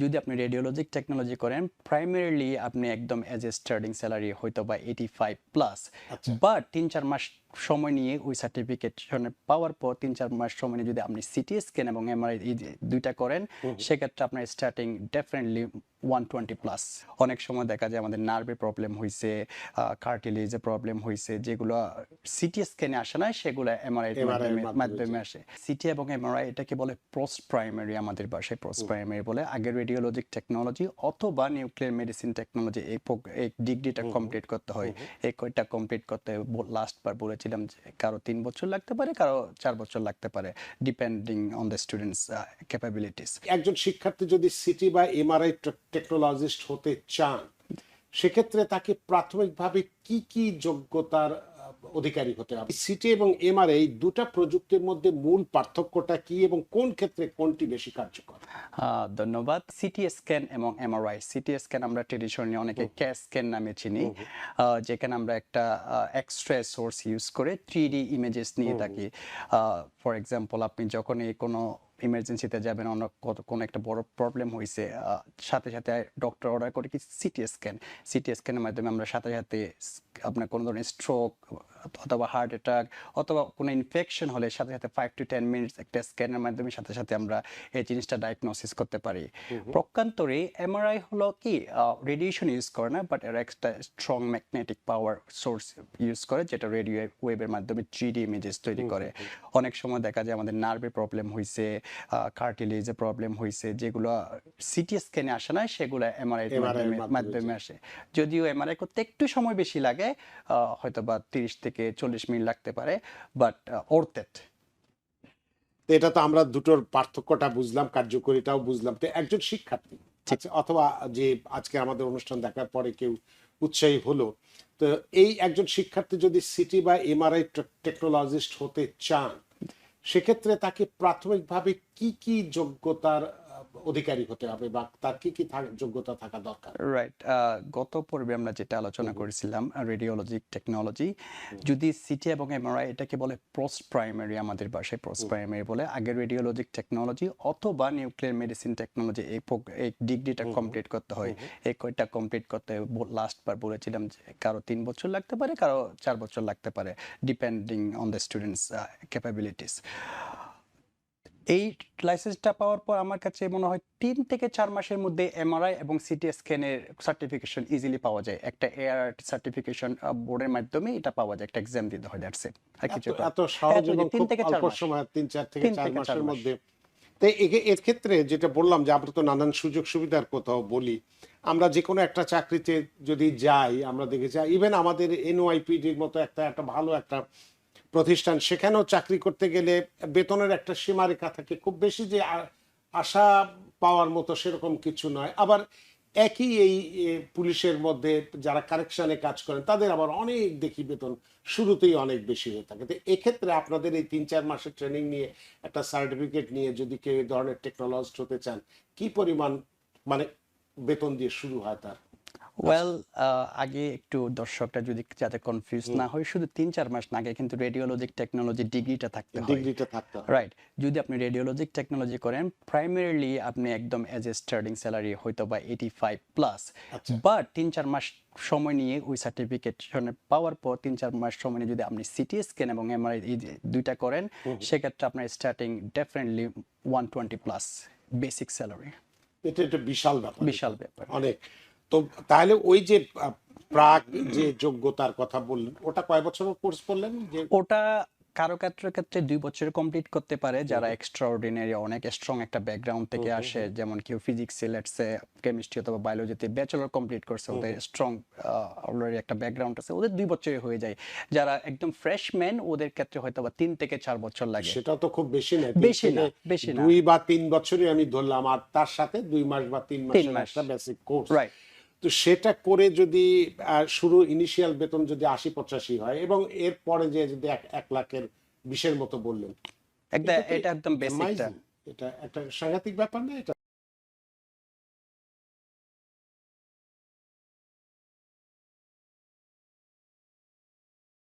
যদি আপনি রেডিওলজিক টেকনোলজি করেন, প্রাইমারিলি আপনি একদম এজ এ স্টার্টিং স্যালারি হয়তো বা 85 প্লাস, আচ্ছা। বাট 3-4 মাস সময় নিয়ে ওই সার্টিফিকেশন পাওয়ার পর 3-4 মাস সময় নিয়ে যদি আপনি সিটি স্ক্যান এবং এমআরআই এই যে দুইটা করেন, সেক্ষেত্রে আপনার স্টার্টিং ডেফিনেটলি 120 প্লাস। অনেক সময় দেখা যায় আমাদের নার্ভে প্রবলেম হয়েছে, কার্টিলেজে প্রবলেম হয়েছে, যেগুলো সিটি স্ক্যানে আসে না, সেগুলো এমআরআই এমআরআই এর মাধ্যমে মাধ্যমে আসে। সিটি এবং এমআরআই এটাকে বলে পোস্ট প্রাইমারি, আমাদের ভাষায় পোস্ট প্রাইমারি বলে। আগে রেডিওলজিক টেকনোলজি অথবা নিউক্লিয়ার মেডিসিন টেকনোলজি এই ডিগ্রিটা কমপ্লিট করতে হয়। এই কোর্সটা কমপ্লিট করতে লাস্ট বার বলেছিলাম যে কারো 3 বছর লাগতে পারে, কারো 4 বছর লাগতে পারে, depending on the students capabilities. একজন শিক্ষার্থী যদি সিটি বা এমআরআই টেকনোলজিস্ট হতে চান, সেক্ষেত্রে তাকে প্রাথমিকভাবে কি কি যোগ্যতার অধিকারী হতে হবে? সিটি এবং এমআরআই দুটা প্রযুক্তির মধ্যে মূল পার্থক্যটা কি এবং কোন ক্ষেত্রে কোনটি বেশি কার্যকর? ধন্যবাদ। সিটি স্ক্যান এবং এমআরআই। সিটি স্ক্যান আমরা ট্রেডিশনালি অনেকে ক্যাট স্ক্যান নামে চিনি, যেখানে আমরা একটা এক্সট্রা সোর্স ইউজ করে 3D ইমেজেস নিয়ে থাকি। ফর এক্সাম্পল, আপনি যখনই কোনো ইমার্জেন্সিতে যাবেন, কোনো একটা বড় প্রবলেম হয়েছে, সাথে সাথে ডক্টর অর্ডার করে কি সিটি স্ক্যান। সিটি স্ক্যানের মাধ্যমে আমরা সাথে সাথে আপনার কোনো ধরনের স্ট্রোক অথবা হার্ট অ্যাটাক অথবা কোনো ইনফেকশন হলে সাথে সাথে 5 to 10 মিনিটস একটা স্ক্যানের মাধ্যমে সাথে সাথে আমরা এই জিনিসটা ডায়াগনোসিস করতে পারি। পক্ষান্তরে এমআরআই হলো কি, রেডিয়েশন ইউজ করে না, বাট এর একটা strong magnetic power source use করে, যেটা রেডিও ওয়েভের মাধ্যমে 3D ইমেজেস তৈরি করে। অনেক সময় দেখা যায় আমাদের নার্ভে প্রবলেম হয়েছে, কার্টিলেজে প্রবলেম হয়েছে, যেগুলো সিটি স্ক্যানে আসে না, সেগুলো এমআরআই মাধ্যমে আসে। যদিও এমআরআই করতে একটু সময় বেশি লাগে, হয়তো বা 30 থেকে 40 মিনিট লাগতে পারে, বাট ওর্থ ইট। তো এটা তো আমরা দুটোর পার্থক্যটা বুঝলাম, কার্যকরিতাও বুঝলাম। তো একজন শিক্ষার্থী আচ্ছা, অথবা যে আজকে আমাদের অনুষ্ঠান দেখার পরে কেউ উৎসাহী হলো, তো এই একজন শিক্ষার্থী যদি সিটি বা এমআরআই টেকনোলজিস্ট হতে চান, সেক্ষেত্রে তাকে প্রাথমিকভাবে কি কি যোগ্যতার অধিকারী হতে হবে বা তার কি কি যোগ্যতা থাকা দরকার? রাইট। গত পর্বে আমরা যেটা আলোচনা করেছিলাম, রেডিওলজিক টেকনোলজি, যদি সিটি এবং এমআরআই এটাকে বলে পোস্ট প্রাইমারি, আমাদের ভাষায় পোস্ট প্রাইমারি বলে। আগে রেডিওলজিক টেকনোলজি অথবা নিউক্লিয়ার মেডিসিন টেকনোলজি এই ডিগ্রিটা কমপ্লিট করতে হয়। এই কোর্সটা কমপ্লিট করতে লাস্ট বার বলেছিলাম যে কারো 3 বছর লাগতে পারে, কারো 4 বছর লাগতে পারে, depending on the students capabilities. এই লাইসেন্সটা পাওয়ার পর আমার কাছে মনে হয় 3 থেকে 4 মাসের মধ্যে এমআরআই এবং সিটি স্ক্যানের সার্টিফিকেশন ইজিলি পাওয়া যায়। একটা এআরটি সার্টিফিকেশন বোর্ডের মাধ্যমে এটা পাওয়া যায়। একটা এক্সাম দিতে হয়, দ্যাটস ইট। আর কিছু এত সহজ এবং 3 খুব থেকে 4 অল্প মাস। সময়, 3-4 থেকে 3 4 থেকে 4 মাসের মাস। মধ্যে। তো এর ক্ষেত্রে যেটা বললাম যে আমরা তো নানান সুযোগ সুবিধার কথাও বলি। আমরা যে কোনো একটা চাকরিতে যদি যাই, আমরা দেখেছি ইভেন আমাদের এনওআইপিডির মতো একটা ভালো একটা প্রতিষ্ঠান, সেখানেও চাকরি করতে গেলে বেতনের একটা সীমারেখা থাকে, খুব বেশি যে আশা পাওয়ার মতো সেরকম কিছু নয়। আবার একই এই পুলিশের মধ্যে যারা কারেকশনে কাজ করেন, তাদের আবার অনেক দেখি বেতন শুরুতেই অনেক বেশি হয়ে থাকে। তো এক্ষেত্রে আপনাদের এই 3-4 মাসের ট্রেনিং নিয়ে একটা সার্টিফিকেট নিয়ে যদি কেউ এই ধরনের টেকনোলজিস্ট হতে চান, কি পরিমাণ মানে বেতন দিয়ে শুরু হয় তার? ওয়েল, আগে একটু দর্শকরা যদি যাতে কনফিউজ না হয়, শুধু 3-4 মাস না, আগে কিন্তু রেডিওলজিক টেকনোলজি ডিগ্রিটা থাকতে হয়। ডিগ্রিটা থাকতে হয়। রাইট। যদি আপনি রেডিওলজিক টেকনোলজি করেন, প্রাইমারিলি আপনি একদম এজ এ স্টার্টিং স্যালারি হয়তো বা 85 প্লাস, আচ্ছা। বাট 3-4 মাস সময় নিয়ে ওই সার্টিফিকেশন পাওয়ার পর 3-4 মাস সময় নিয়ে যদি আপনি সিটি স্ক্যান এবং এমআরআই এই যে দুইটা করেন, সেক্ষেত্রে আপনার starting definitely 120 plus basic salary. এটা একটা বিশাল ব্যাপার। বিশাল ব্যাপার। অনেক। তো তাহলে ওই যে প্রাক যে যোগ্যতার কথা বললেন, ওটা কয় বছরের কোর্স বললেন যে? ওটা কারো ক্ষেত্রে 2 বছরে কমপ্লিট করতে পারে, যারা এক্সট্রা অর্ডিনারি অনেক স্ট্রং একটা ব্যাকগ্রাউন্ড থেকে আসে, যেমন কেউ ফিজিক্সে, লেটসে কেমিস্ট্রি অথবা বায়োলজিতে ব্যাচেলর কমপ্লিট করছে, ওদের স্ট্রং অলরেডি একটা ব্যাকগ্রাউন্ড আছে, ওদের 2 বছরে হয়ে যায়। যারা একদম ফ্রেশম্যান, ওদের ক্ষেত্রে হয়তো বা 3 থেকে 4 বছর লাগে। সেটা তো খুব বেশি না, বেশি না। 2 বা 3 বছরই আমি ধরলাম, আর তার সাথে 2 মাস বা 3 মাসের একটা বেসিক কোর্স। রাইট। তো সেটা করে যদি শুরু ইনিশিয়াল বেতন যদি 80-85 হয়, এবং এর পরে যে যদি 1 লাখের 20-এর মতো বললেন, এটা একদম বেসিকটা। এটা একটা সাংঘাতিক ব্যাপার না এটা?